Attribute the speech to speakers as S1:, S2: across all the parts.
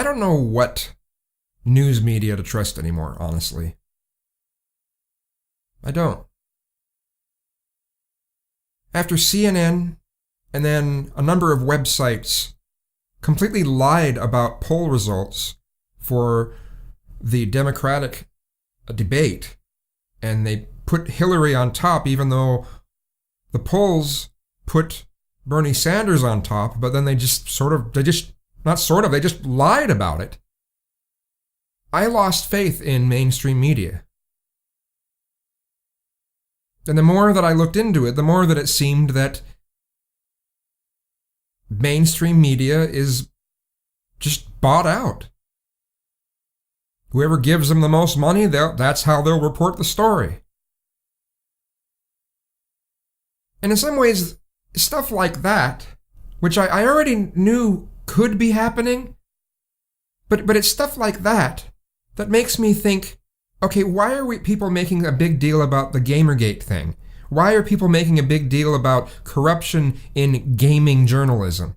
S1: I don't know what news media to trust anymore, honestly. I don't. After CNN and then a number of websites completely lied about poll results for the Democratic debate, and they put Hillary on top even though the polls put Bernie Sanders on top, but then they just lied about it. I lost faith in mainstream media. And the more that I looked into it, the more that it seemed that mainstream media is just bought out. Whoever gives them the most money, that's how they'll report the story. And in some ways, stuff like that, which I already knew could be happening, but it's stuff like that makes me think, okay, why are people making a big deal about the Gamergate thing? Why are people making a big deal about corruption in gaming journalism?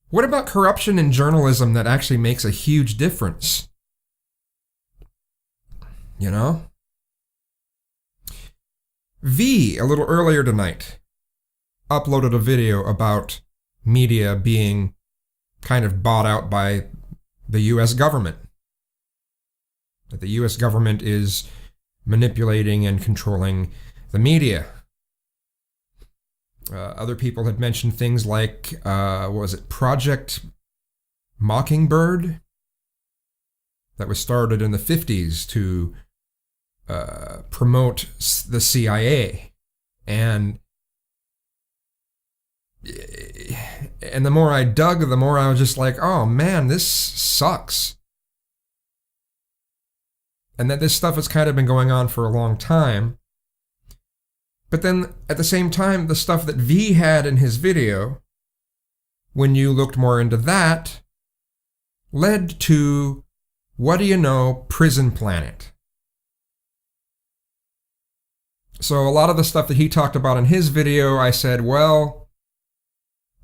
S1: What about corruption in journalism that actually makes a huge difference? You know? V, a little earlier tonight, uploaded a video about media being kind of bought out by the US government. That the US government is manipulating and controlling the media. Other people had mentioned things like, what was it, Project Mockingbird? That was started in the 50s to promote the CIA. And the more I dug, the more I was just like, oh man, this sucks. And that this stuff has kind of been going on for a long time. But then, at the same time, the stuff that V had in his video, when you looked more into that, led to, what do you know, Prison Planet. So a lot of the stuff that he talked about in his video, I said, well,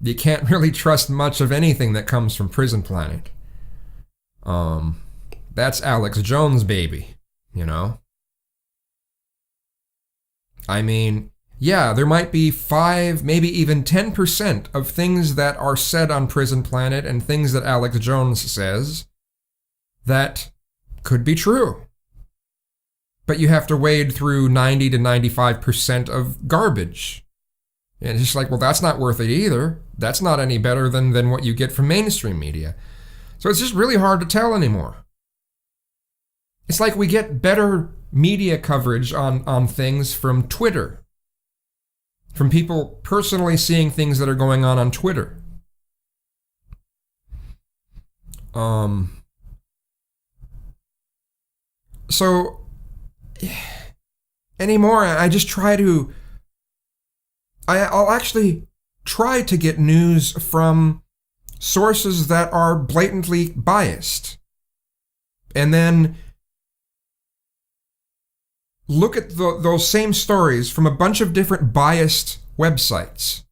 S1: you can't really trust much of anything that comes from Prison Planet. That's Alex Jones' baby, you know? I mean, yeah, there might be 5, maybe even 10% of things that are said on Prison Planet and things that Alex Jones says that could be true. But you have to wade through 90 to 95% of garbage. And it's just like, well, that's not worth it either. That's not any better than what you get from mainstream media. So it's just really hard to tell anymore. It's like we get better media coverage on things from Twitter. From people personally seeing things that are going on Twitter. So, anymore, I just try to... I'll actually try to get news from sources that are blatantly biased. And then look at those same stories from a bunch of different biased websites.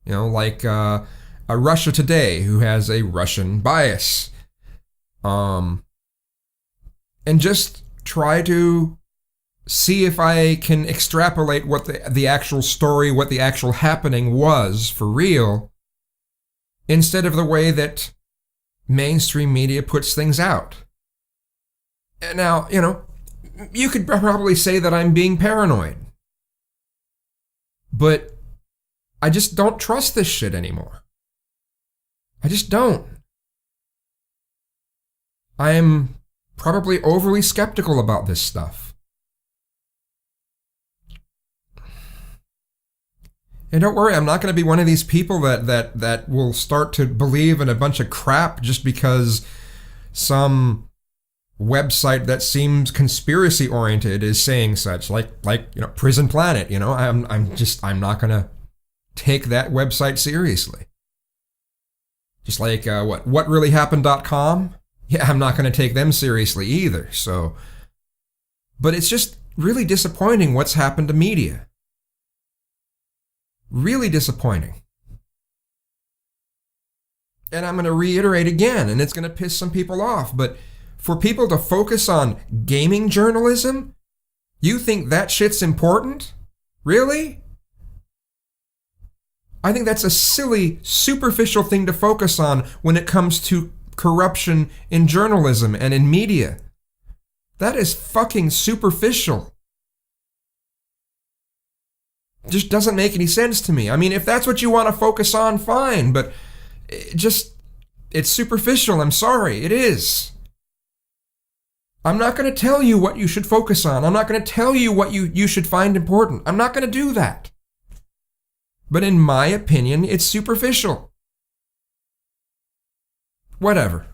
S1: You know, like a Russia Today, who has a Russian bias. And just try to see if I can extrapolate what the actual story, what the actual happening was for real, instead of the way that mainstream media puts things out. Now, you know, you could probably say that I'm being paranoid. But I just don't trust this shit anymore. I just don't. I am probably overly skeptical about this stuff. And don't worry, I'm not going to be one of these people that will start to believe in a bunch of crap just because some website that seems conspiracy oriented is saying such, like you know, Prison Planet. You know, I'm not going to take that website seriously. Just like whatreallyhappened.com. Yeah, I'm not going to take them seriously either. So, but it's just really disappointing what's happened to media. Really disappointing. And I'm going to reiterate again, and it's going to piss some people off, but for people to focus on gaming journalism, you think that shit's important? Really? I think that's a silly, superficial thing to focus on when it comes to corruption in journalism and in media. That is fucking superficial. Just doesn't make any sense to me. I mean, if that's what you want to focus on, fine, but it's superficial. I'm sorry, it is. I'm not going to tell you what you should focus on. I'm not going to tell you what you should find important. I'm not going to do that. But in my opinion, it's superficial. Whatever.